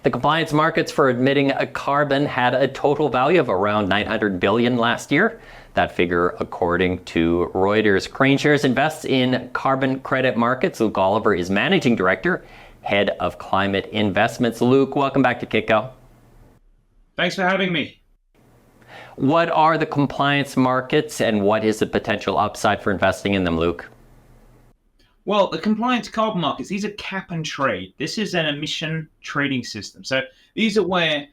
The compliance markets for emitting a carbon had a total value of around 900 billion last year. That figure, according to Reuters. KraneShares invests in carbon credit markets. Luke Oliver is managing director, head of climate investments. Luke, welcome back to Kitco. Thanks for having me. What are the compliance markets and what is the potential upside for investing in them, Luke? Well, the compliance carbon markets, these are cap and trade. This is an emission trading system. So these are where,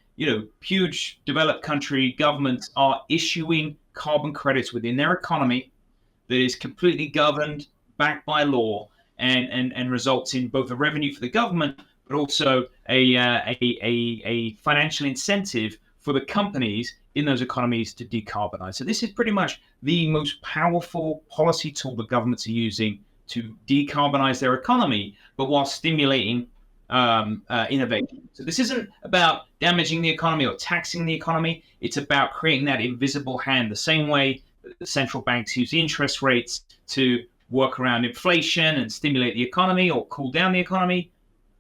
huge developed country governments are issuing carbon credits within their economy that is completely governed, backed by law, and results in both a revenue for the government, but also a financial incentive for the companies in those economies to decarbonize. So this is pretty much the most powerful policy tool the governments are using to decarbonize their economy, but while stimulating innovation. So this isn't about damaging the economy or taxing the economy. It's about creating that invisible hand, the same way that the central banks use interest rates to work around inflation and stimulate the economy or cool down the economy.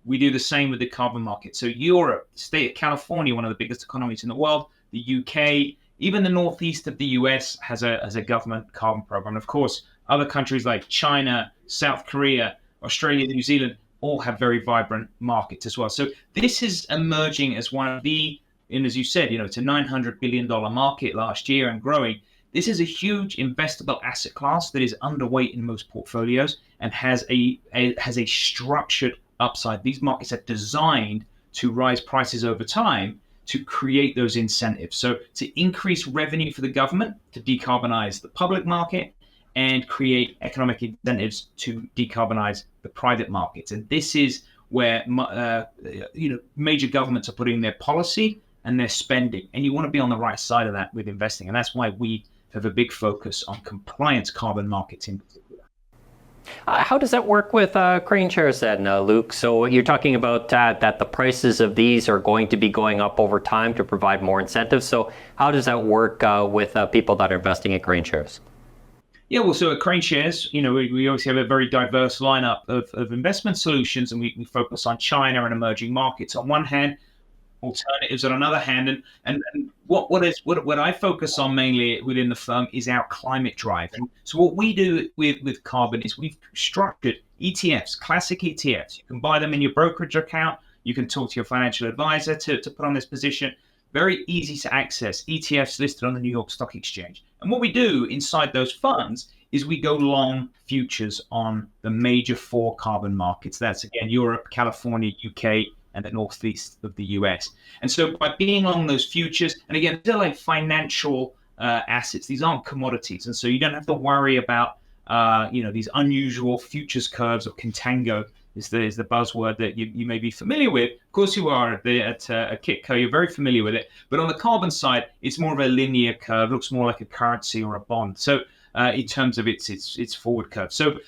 We do the same with the carbon market. So Europe, the state of California, one of the biggest economies in the world, the UK, even the northeast of the US has a government carbon program. Of course, other countries like China, South Korea, Australia, New Zealand all have very vibrant markets as well. So this is emerging as one of the, and as you said, it's a $900 billion market last year and growing. This is a huge investable asset class that is underweight in most portfolios and has a structured upside. These markets are designed to rise prices over time to create those incentives. So to increase revenue for the government to decarbonize the public market and create economic incentives to decarbonize the private markets. And this is where major governments are putting their policy and their spending. And you want to be on the right side of that with investing. And that's why we have a big focus on compliance carbon markets in particular. How does that work with KraneShares then, Luke? So you're talking about that the prices of these are going to be going up over time to provide more incentives. So how does that work with people that are investing in KraneShares? Yeah, well, so at KraneShares, we obviously have a very diverse lineup of investment solutions, and we focus on China and emerging markets on one hand, alternatives on another hand, and what I focus on mainly within the firm is our climate drive. And so what we do with carbon is we've structured ETFs, classic ETFs. You can buy them in your brokerage account. You can talk to your financial advisor to put on this position. Very easy to access ETFs listed on the New York Stock Exchange. And what we do inside those funds is we go long futures on the major 4 carbon markets. That's again Europe, California, UK, and the northeast of the US. And so by being long those futures, and again, they're like financial assets. These aren't commodities. And so you don't have to worry about these unusual futures curves, or contango is the buzzword that you may be familiar with. Of course you are at Kitco, you're very familiar with it. But on the carbon side, it's more of a linear curve, looks more like a currency or a bond. So in terms of its forward curve. So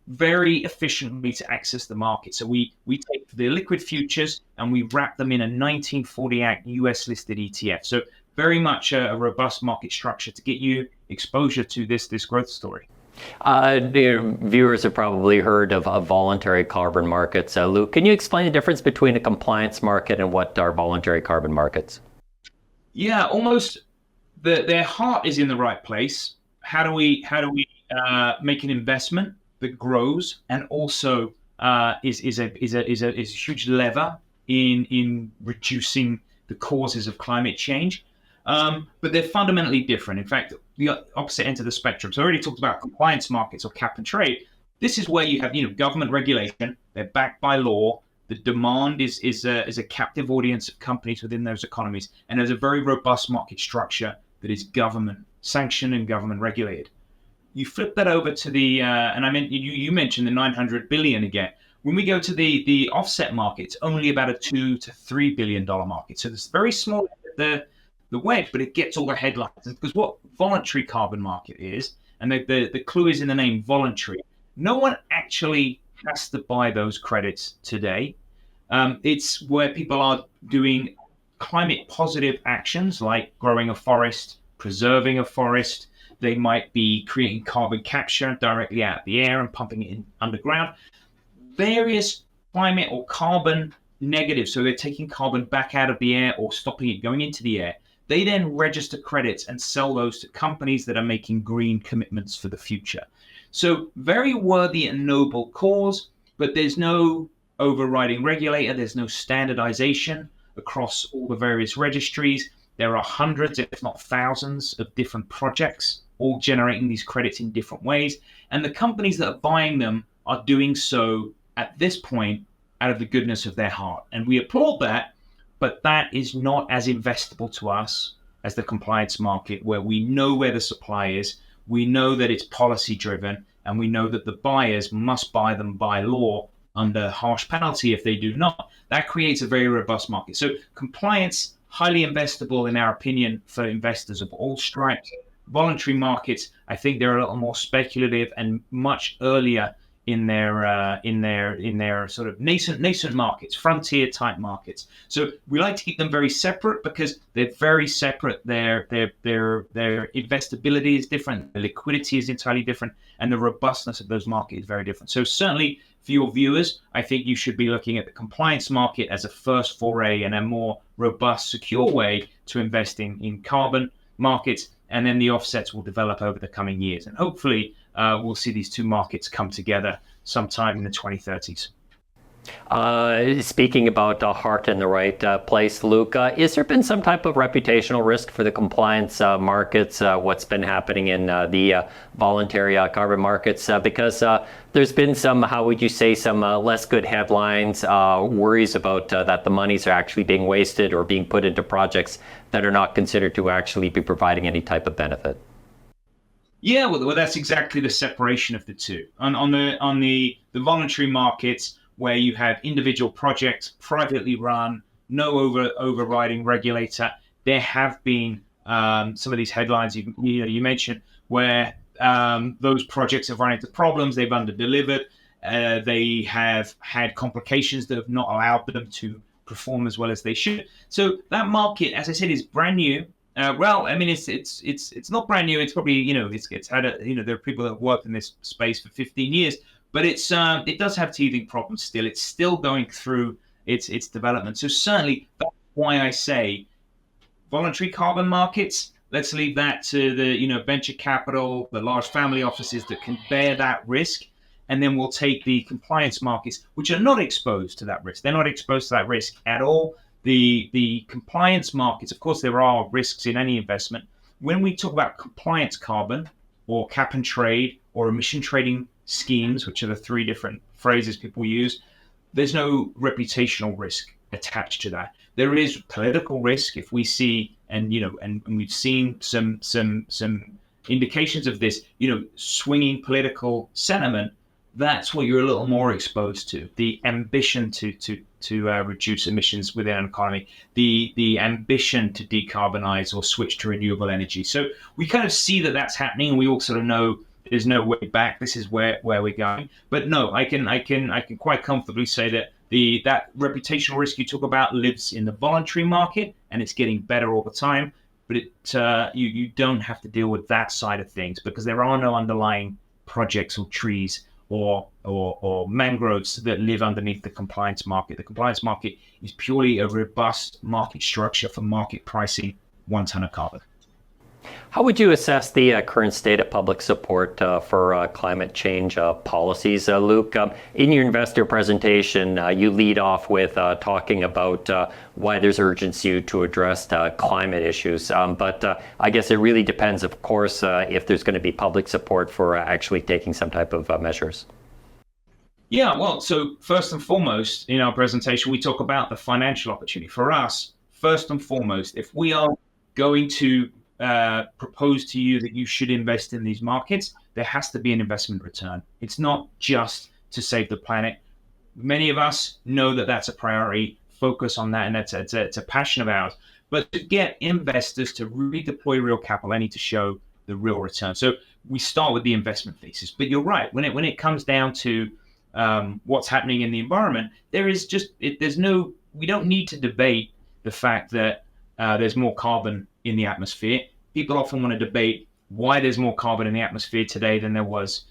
very efficiently to access the market. So we take the liquid futures and we wrap them in a 1940 Act US listed ETF. So very much a robust market structure to get you exposure to this growth story. Viewers have probably heard of voluntary carbon markets. Luke, can you explain the difference between a compliance market and what are voluntary carbon markets? Yeah, almost their heart is in the right place. How do we make an investment that grows and also is a huge lever in reducing the causes of climate change? But they're fundamentally different. In fact, the opposite end of the spectrum. So I already talked about compliance markets or cap and trade. This is where you have government regulation. They're backed by law. The demand is a captive audience of companies within those economies, and there's a very robust market structure that is government sanctioned and government regulated. You flip that over to the and I mean you mentioned the 900 billion again. When we go to the offset market, it's only about a $2 to $3 billion market. So it's very small the wedge, but it gets all the headlines. Because what voluntary carbon market is, and the clue is in the name voluntary, no one actually has to buy those credits today. It's where people are doing climate positive actions like growing a forest, preserving a forest. They might be creating carbon capture directly out of the air and pumping it in underground. Various climate or carbon negative, so they're taking carbon back out of the air or stopping it going into the air, they then register credits and sell those to companies that are making green commitments for the future. So very worthy and noble cause, but there's no overriding regulator, there's no standardization across all the various registries. There are hundreds, if not thousands, of different projects, all generating these credits in different ways. And the companies that are buying them are doing so at this point out of the goodness of their heart. And we applaud that, but that is not as investable to us as the compliance market, where we know where the supply is, we know that it's policy driven, and we know that the buyers must buy them by law under harsh penalty if they do not. That creates a very robust market. So compliance, highly investable in our opinion for investors of all stripes. Voluntary markets, I think they're a little more speculative and much earlier in their sort of nascent markets, frontier type markets. So we like to keep them very separate because they're very separate. Their investability is different, the liquidity is entirely different, and the robustness of those markets is very different. So certainly for your viewers, I think you should be looking at the compliance market as a first foray and a more robust, secure way to invest in carbon markets, and then the offsets will develop over the coming years. And hopefully we'll see these two markets come together sometime in the 2030s. Speaking about heart in the right place, Luke, has there been some type of reputational risk for the compliance markets? What's been happening in the voluntary carbon markets? Because there's been some, how would you say, some less good headlines, worries about that the monies are actually being wasted or being put into projects that are not considered to actually be providing any type of benefit. Yeah, well, that's exactly the separation of the two. On the voluntary markets, where you have individual projects, privately run, no overriding regulator, there have been some of these headlines you mentioned where those projects have run into problems, they've underdelivered, they have had complications that have not allowed them to perform as well as they should. So that market, as I said, is brand new. Well, I mean, it's not brand new. It's probably, it's had there are people that have worked in this space for 15 years. But it does have teething problems still. It's still going through its development. So certainly that's why I say voluntary carbon markets, let's leave that to the venture capital, the large family offices that can bear that risk. And then we'll take the compliance markets, which are not exposed to that risk. They're not exposed to that risk at all. The compliance markets, of course, there are risks in any investment. When we talk about compliance carbon or cap and trade or emission trading schemes, which are the three different phrases people use, there's no reputational risk attached to that. There is political risk if we see, and we've seen some indications of this, swinging political sentiment. That's what you're a little more exposed to. The ambition to reduce emissions within an economy, the ambition to decarbonize or switch to renewable energy. So we kind of see that that's happening, and we all sort of know there's no way back. This is where we're going. But no, I can quite comfortably say that that reputational risk you talk about lives in the voluntary market, and it's getting better all the time. But you don't have to deal with that side of things because there are no underlying projects or trees or mangroves that live underneath the compliance market. The compliance market is purely a robust market structure for market pricing 1 ton of carbon. How would you assess the current state of public support for climate change policies, Luke? In your investor presentation, you lead off with talking about why there's urgency to address climate issues. But I guess it really depends, of course, if there's going to be public support for actually taking some type of measures. Yeah, well, so first and foremost, in our presentation, we talk about the financial opportunity. For us, first and foremost, if we are going to propose to you that you should invest in these markets, there has to be an investment return. It's not just to save the planet. Many of us know that that's a priority, focus on that, and it's a passion of ours. But to get investors to really deploy real capital, they need to show the real return. So we start with the investment thesis. But you're right, when it comes down to what's happening in the environment, we don't need to debate the fact that there's more carbon in the atmosphere. People often want to debate why there's more carbon in the atmosphere today than there was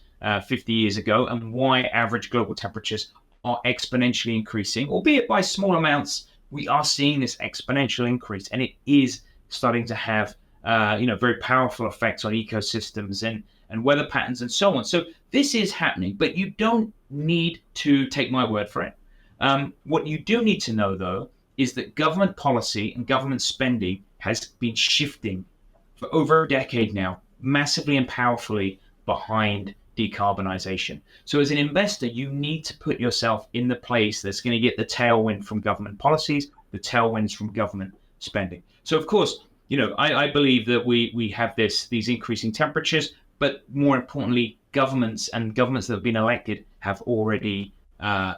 50 years ago, and why average global temperatures are exponentially increasing, albeit by small amounts. We are seeing this exponential increase, and it is starting to have very powerful effects on ecosystems and weather patterns and so on. So this is happening, but you don't need to take my word for it. What you do need to know, though, is that government policy and government spending has been shifting for over a decade now, massively and powerfully behind decarbonization. So as an investor, you need to put yourself in the place that's going to get the tailwind from government policies, the tailwinds from government spending. So of course, I believe that we have these increasing temperatures, but more importantly, governments that have been elected have already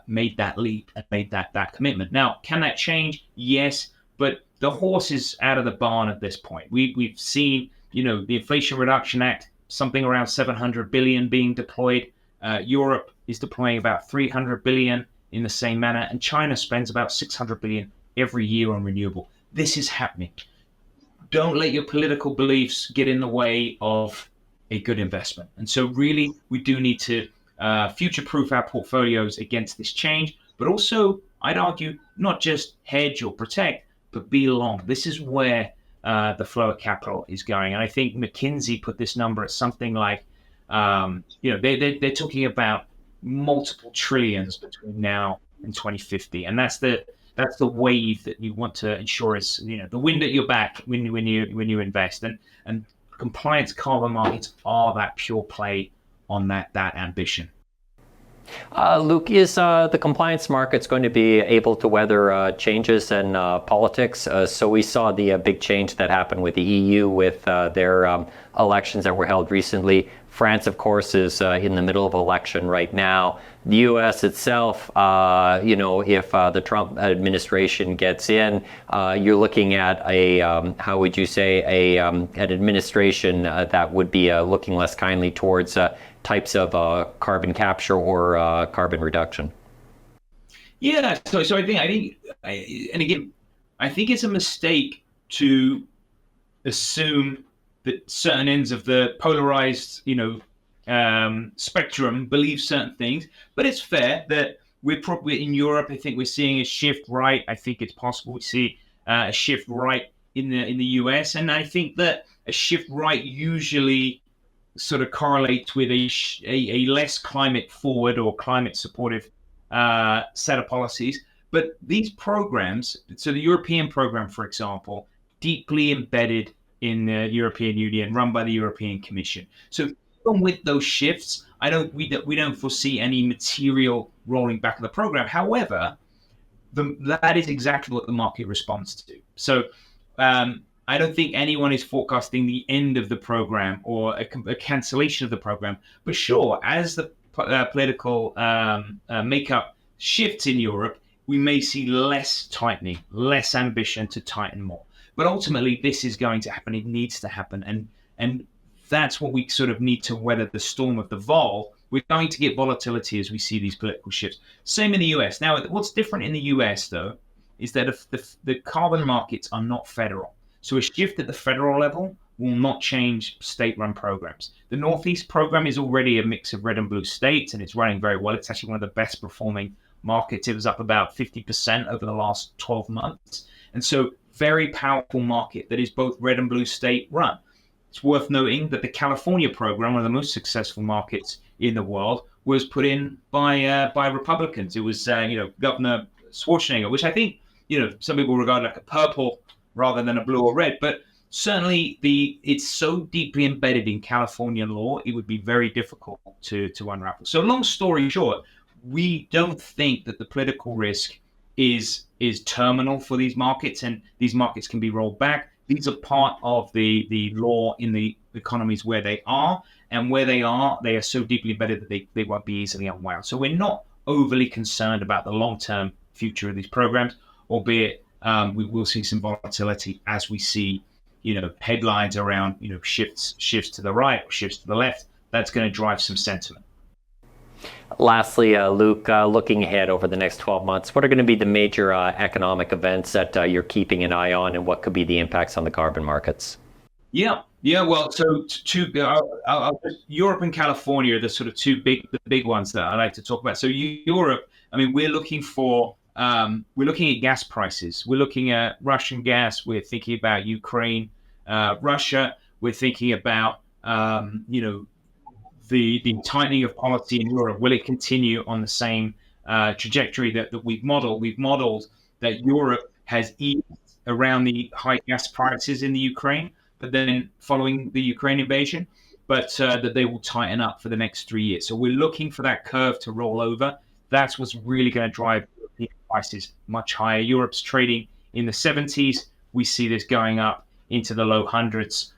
made that leap and made that commitment. Now, can that change? Yes, but the horse is out of the barn at this point. We've seen, the Inflation Reduction Act, something around 700 billion being deployed. Europe is deploying about 300 billion in the same manner, and China spends about 600 billion every year on renewable. This is happening. Don't let your political beliefs get in the way of a good investment. And so really, we do need to future-proof our portfolios against this change, but also, I'd argue, not just hedge or protect, but be long. This is where the flow of capital is going. And I think McKinsey put this number at something like, they're talking about multiple trillions between now and 2050. And that's the wave that you want to ensure is, the wind at your back when you invest. And compliance carbon markets are that pure play on that ambition. Luke, is the compliance markets going to be able to weather changes in politics? So we saw the big change that happened with the EU with their elections that were held recently. France, of course, is in the middle of election right now. The U.S. itself, if the Trump administration gets in, you're looking at an administration that would be looking less kindly towards types of carbon capture or carbon reduction. Yeah, so I think, and again, I think it's a mistake to assume that certain ends of the polarized, spectrum believe certain things. But it's fair that we're probably in Europe. I think we're seeing a shift right. I think it's possible we see a shift right in the US, and I think that a shift right usually sort of correlates with a less climate forward or climate supportive set of policies. But these programs, so the European program, for example, deeply embedded in the European Union, run by the European Commission. So even with those shifts, we don't foresee any material rolling back of the program. However, that is exactly what the market responds to. So I don't think anyone is forecasting the end of the program or a cancellation of the program. But sure, as the political makeup shifts in Europe, we may see less tightening, less ambition to tighten more. But ultimately, this is going to happen. It needs to happen. And that's what we sort of need to weather the storm of the vol. We're going to get volatility as we see these political shifts. Same in the US. Now, what's different in the US, though, is that if the carbon markets are not federal. So a shift at the federal level will not change state-run programs. The Northeast program is already a mix of red and blue states, and it's running very well. It's actually one of the best performing markets. It was up about 50% over the last 12 months. And so very powerful market that is both red and blue state run. It's worth noting that the California program, one of the most successful markets in the world, was put in by Republicans. It was Governor Schwarzenegger, which I think some people regard like a purple rather than a blue or red, but certainly it's so deeply embedded in California law, it would be very difficult to unravel. So long story short, we don't think that the political risk is terminal for these markets, and these markets can be rolled back. These are part of the law in the economies where they are, and where they are so deeply embedded that they won't be easily unwound. So we're not overly concerned about the long-term future of these programs, albeit we will see some volatility as we see, headlines around, shifts to the right or shifts to the left. That's going to drive some sentiment. Lastly, Luke, looking ahead over the next 12 months, what are going to be the major economic events that you're keeping an eye on, and what could be the impacts on the carbon markets? Yeah. Well, so Europe and California are the sort of the big ones that I like to talk about. So Europe, I mean, we're looking at gas prices. We're looking at Russian gas. We're thinking about Ukraine, Russia. We're thinking about, the tightening of policy in Europe. Will it continue on the same trajectory that we've modeled? We've modeled that Europe has eased around the high gas prices in the Ukraine, but then following the Ukraine invasion, but that they will tighten up for the next 3 years. So we're looking for that curve to roll over. That's what's really going to drive European prices much higher. Europe's trading in the 70s. We see this going up into the low hundreds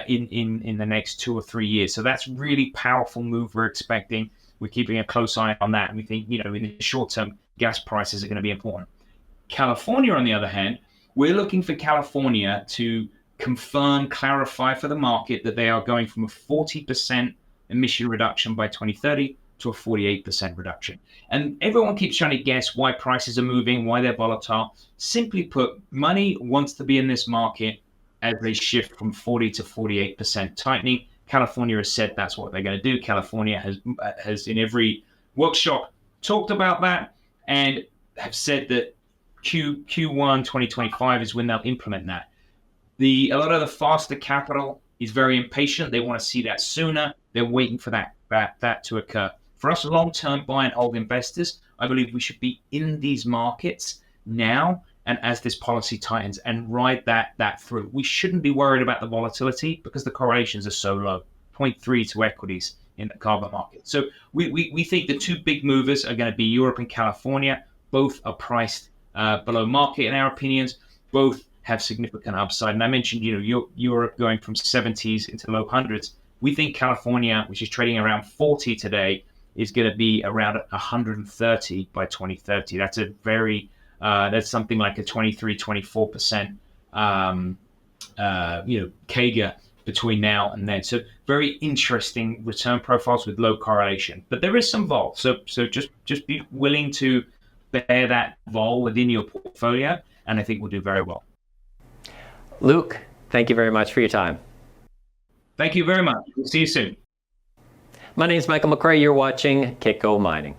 in the next 2 or 3 years. So that's really powerful move we're expecting. We're keeping a close eye on that. And we think, in the short term, gas prices are going to be important. California, on the other hand, we're looking for California to confirm, clarify for the market that they are going from a 40% emission reduction by 2030 to a 48% reduction. And everyone keeps trying to guess why prices are moving, why they're volatile. Simply put, money wants to be in this market as they shift from 40 to 48% tightening. California has said that's what they're going to do. California has in every workshop talked about that and have said that Q1 2025 is when they'll implement that. A lot of the faster capital is very impatient. They want to see that sooner. They're waiting for that to occur. For us long-term buy and hold investors, I believe we should be in these markets now and as this policy tightens and ride that through. We shouldn't be worried about the volatility because the correlations are so low, 0.3 to equities in the carbon market. So we think the two big movers are going to be Europe and California. Both are priced below market in our opinions. Both have significant upside. And I mentioned, Europe going from 70s into low hundreds. We think California, which is trading around 40 today, is going to be around 130 by 2030. That's that's something like a 23-24% CAGR between now and then. So very interesting return profiles with low correlation. But there is some vol. So just be willing to bear that vol within your portfolio, and I think we'll do very well. Luke, thank you very much for your time. Thank you very much. We'll see you soon. My name is Michael McRae. You're watching Kitco Mining.